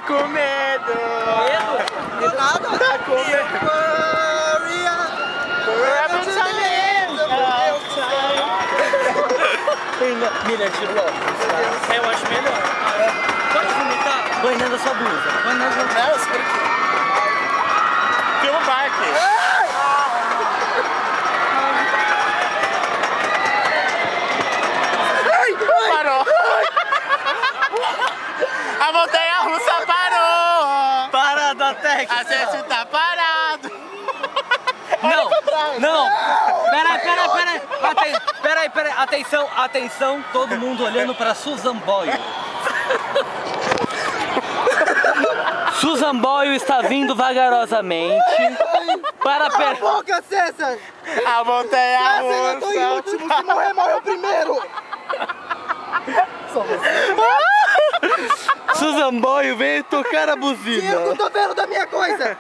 Tá com medo. De nada. Tá com medo. Miller, tirou. Eu acho melhor. Pode vomitar? Banhando a sua blusa. Não, segura aqui. Filma o parque. Parou. A montanha-russa parou. Parada técnica. A gente tá parado. Não. Peraí. Atenção, todo mundo olhando pra Susan Boyle. Susan Boyle está vindo vagarosamente para Cala a boca, César! A montanha-russa. César, eu tô em último, se morrer, morreu primeiro! Susan Boyle veio tocar a Tira o buzina. cotovelo da minha coisa!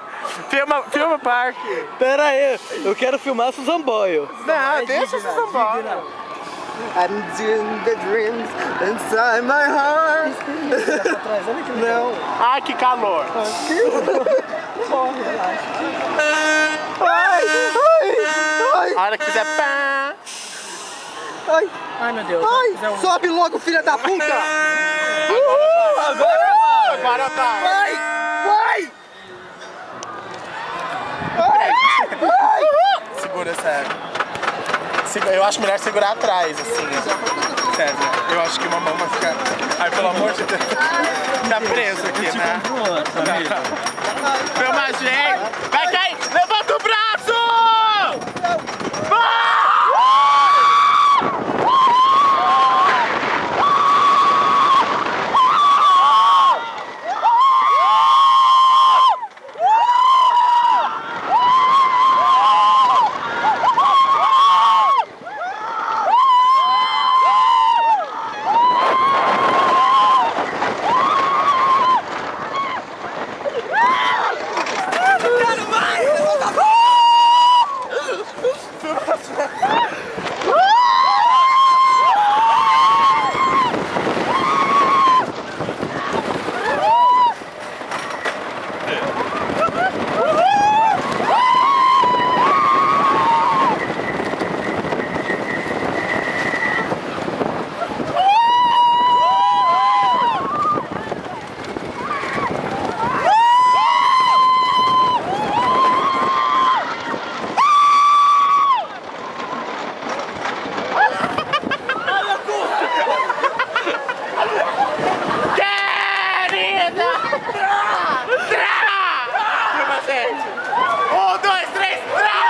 Filma o parque. Pera aí, eu quero filmar a Susan Boyle. Não, deixa essa São Paulo. I'm doing the dreams inside my heart. Não. Ai, que calor. Ai, A hora que quiser pá. Ai, meu Deus. ai, sobe logo, filha da puta! Agora vai. Vai! Segura, sério. Eu acho melhor segurar atrás, assim. Sério, eu acho que uma mão vai ficar... Ai, pelo amor de Deus. Tá preso aqui, né? Filma a gente. Vai cair. Levanta o braço! Filma, gente. 1, 2, 3, trava!